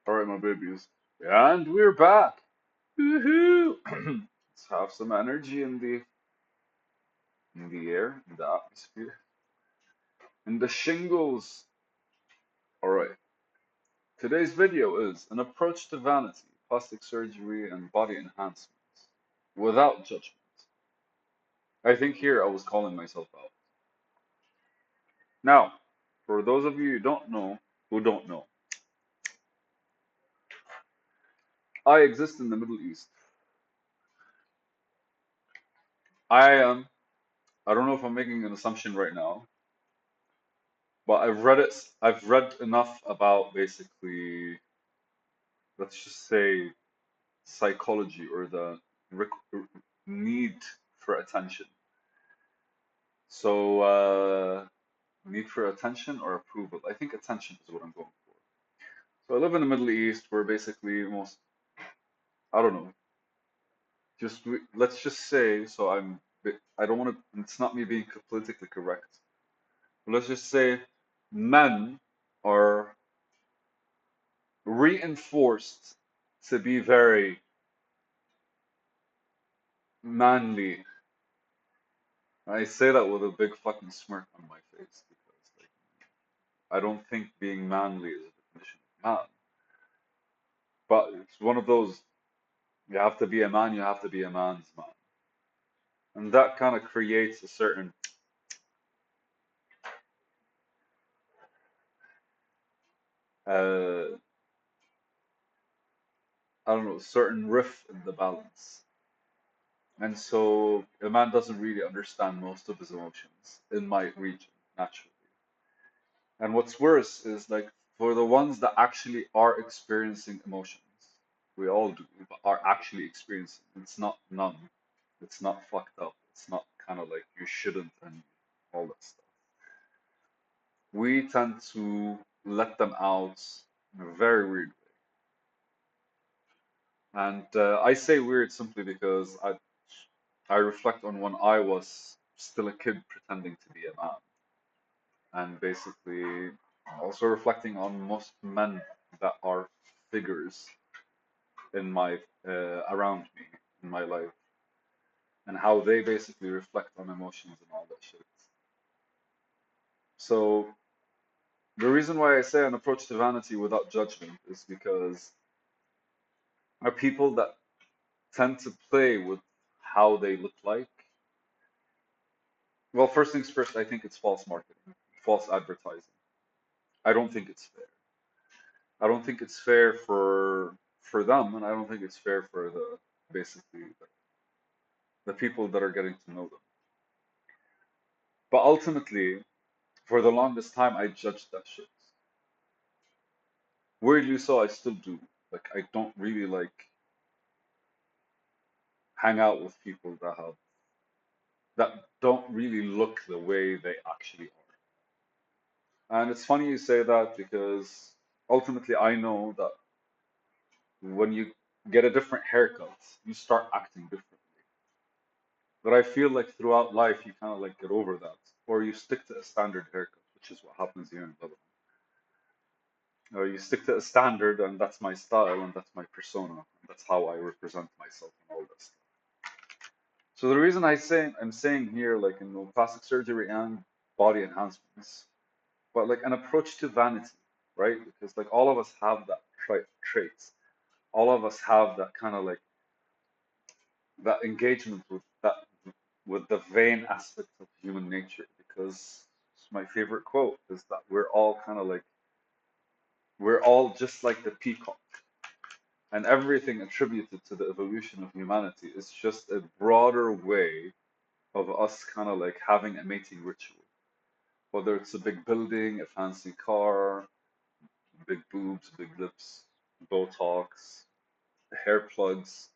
All right, my babies. And we're back. Woohoo! Let's have some energy in the air, in the atmosphere, in the shingles. All right. Today's video is an approach to vanity, plastic surgery, and body enhancements without judgment. I think here I was calling myself out. Now, for those of you who don't know, I exist in the Middle East. I am. I don't know if I'm making an assumption right now, but I've read it. I've read enough about basically, let's just say, psychology or the need for attention. So, need for attention or approval. I think attention is what I'm going for. So I live in the Middle East where basically most, I don't know, let's just say, so I don't want to, it's not me being politically correct. But let's just say men are reinforced to be very manly. I say that with a big fucking smirk on my face because like I don't think being manly is a definition of man. But it's one of those you have to be a man, you have to be a man's man. And that kind of creates a certain I don't know, certain riff in the balance. And so a man doesn't really understand most of his emotions in my region, naturally. And what's worse is like for the ones that actually are experiencing emotions, we all do, but are actually experiencing, it's not numb, it's not fucked up, it's not kind of like you shouldn't and all that stuff. We tend to let them out in a very weird way. And I say weird simply because I reflect on when I was still a kid pretending to be a man, and basically also reflecting on most men that are figures in my around me in my life and how they basically reflect on emotions and all that shit. So the reason why I say an approach to vanity without judgment is because are people that tend to play with how they look like. Well, first things first, I think it's false marketing, false advertising. I don't think it's fair. I don't think it's fair for them, and I don't think it's fair for the basically the people that are getting to know them. But ultimately, for the longest time, I judged that shit. Weirdly so, I still do. Like, I don't really like hang out with people that don't really look the way they actually are. And it's funny you say that because ultimately, I know that when you get a different haircut, you start acting differently. But I feel like throughout life, you kind of like get over that, or you stick to a standard haircut, which is what happens here in Lebanon. Or you stick to a standard, and that's my style, and that's my persona, and that's how I represent myself and all this. So the reason I'm saying here, like in plastic surgery and body enhancements, but like an approach to vanity, right? Because like all of us have that traits. All of us have that kind of like that engagement with the vain aspect of human nature. Because my favorite quote is that we're all just like the peacock, and everything attributed to the evolution of humanity is just a broader way of us kind of like having a mating ritual. Whether it's a big building, a fancy car, big boobs, big lips, Botox, hair plugs,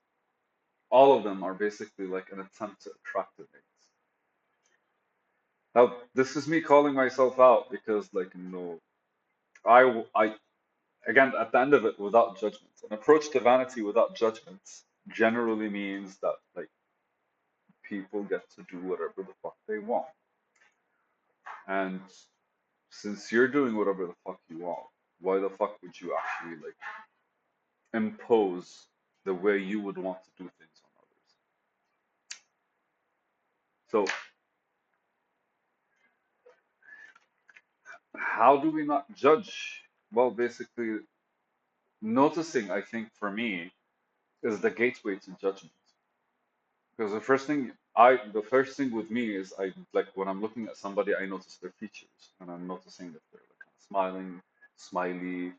all of them are basically like an attempt to attract a mate. Now, this is me calling myself out because, like, I, again, at the end of it, without judgment, an approach to vanity without judgment generally means that, like, people get to do whatever the fuck they want. And since you're doing whatever the fuck you want, why the fuck would you actually, like, impose the way you would want to do things on others. So how do we not judge? Well, basically, noticing, I think, for me, is the gateway to judgment. Because the first thing with me is I like when I'm looking at somebody, I notice their features, and I'm noticing if they're like kind of smiling, smiley.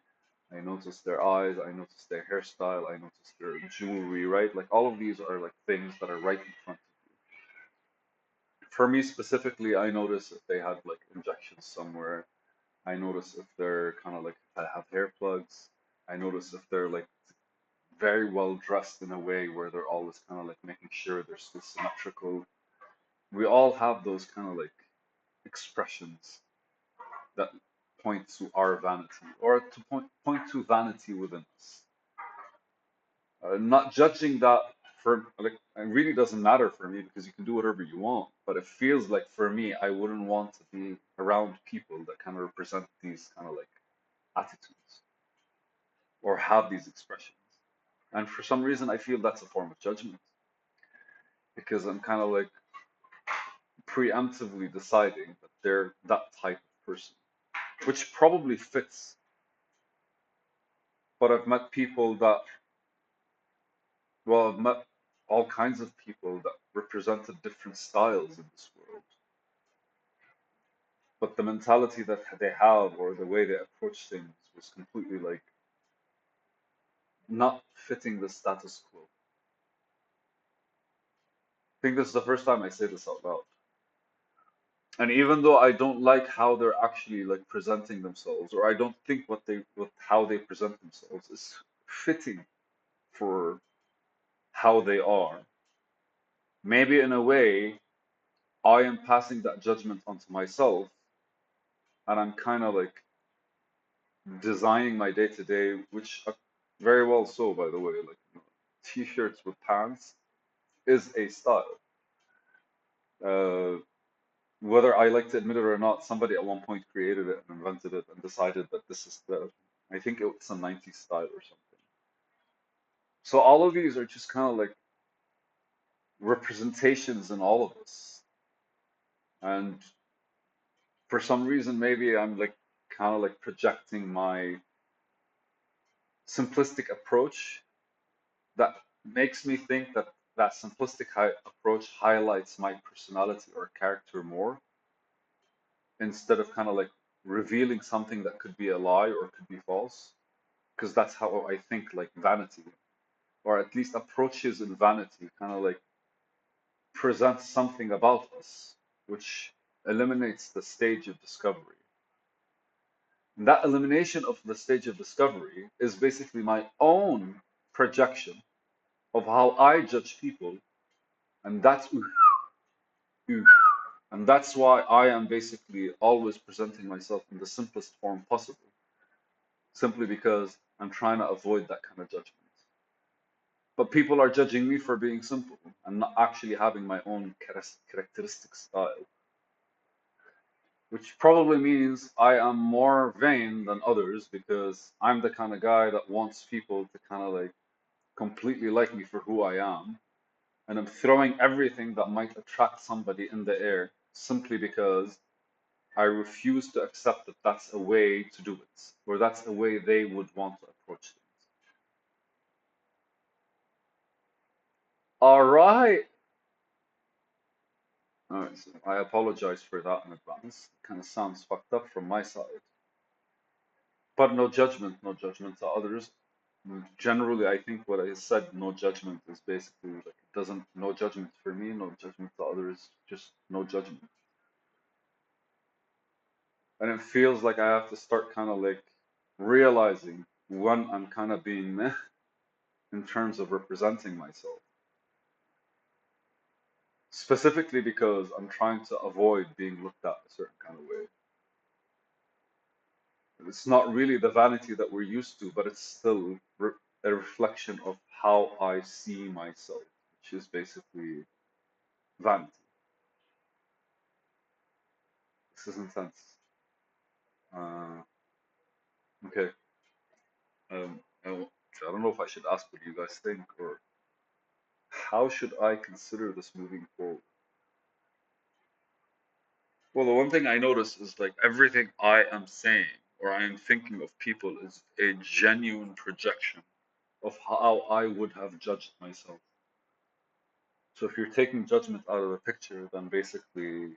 I notice their eyes, I notice their hairstyle, I notice their jewelry, right? Like all of these are like things that are right in front of you. For me specifically, I notice if they had like injections somewhere. I notice if they're kind of like if I have hair plugs. I notice if they're like very well dressed in a way where they're always kind of like making sure they're still symmetrical. We all have those kind of like expressions that point to our vanity or to point to vanity within us. Not judging that for like it really doesn't matter for me because you can do whatever you want. But it feels like for me, I wouldn't want to be around people that kind of represent these kind of like attitudes or have these expressions. And for some reason, I feel that's a form of judgment because I'm kind of like preemptively deciding that they're that type of person, which probably fits. But I've met people that, well, I've met all kinds of people that represented different styles in this world. But the mentality that they have or the way they approach things was completely like not fitting the status quo. I think this is the first time I say this out loud. And even though I don't like how they're actually like presenting themselves, or I don't think what how they present themselves is fitting for how they are, maybe in a way I am passing that judgment onto myself, and I'm kind of like designing my day to day, which very well so, by the way, like t-shirts with pants is a style. Uh, whether I like to admit it or not, somebody at one point created it and invented it and decided that this is I think it's a 90s style or something. So all of these are just kind of like representations in all of us. And for some reason, maybe I'm like kind of like projecting my simplistic approach that makes me think that that simplistic approach highlights my personality or character more instead of kind of like revealing something that could be a lie or could be false. Because that's how I think like vanity, or at least approaches in vanity, kind of like presents something about us, which eliminates the stage of discovery. And that elimination of the stage of discovery is basically my own projection of how I judge people, and that's oof, oof. And that's why I am basically always presenting myself in the simplest form possible, simply because I'm trying to avoid that kind of judgment. But people are judging me for being simple and not actually having my own characteristic style, which probably means I am more vain than others because I'm the kind of guy that wants people to kind of like completely like me for who I am. And I'm throwing everything that might attract somebody in the air simply because I refuse to accept that that's a way to do it, or that's a way they would want to approach things. All right. All right, so I apologize for that in advance. It kind of sounds fucked up from my side. But no judgment, no judgment to others. Generally, I think what I said, no judgment, is basically like it doesn't, no judgment for me, no judgment to others, just no judgment. And it feels like I have to start kind of like realizing when I'm kind of being meh in terms of representing myself. Specifically because I'm trying to avoid being looked at a certain kind of way. It's not really the vanity that we're used to, but it's still a reflection of how I see myself, which is basically vanity. This is intense. Uh, okay. I don't don't know if I should ask what you guys think, or how should I consider this moving forward? Well, the one thing I notice is like everything I am saying or I am thinking of people is a genuine projection of how I would have judged myself. So if you're taking judgment out of the picture, then basically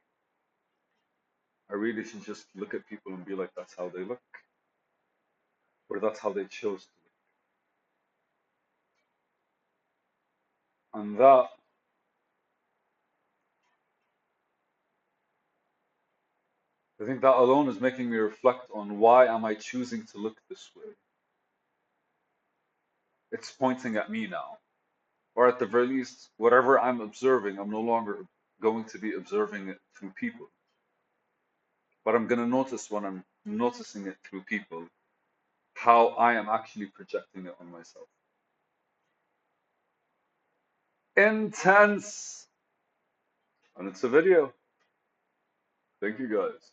I really should just look at people and be like, that's how they look, or that's how they chose to look. And that, I think that alone is making me reflect on why am I choosing to look this way? It's pointing at me now. Or at the very least, whatever I'm observing, I'm no longer going to be observing it through people. But I'm going to notice when I'm noticing it through people, how I am actually projecting it on myself. Intense! And it's a video. Thank you guys.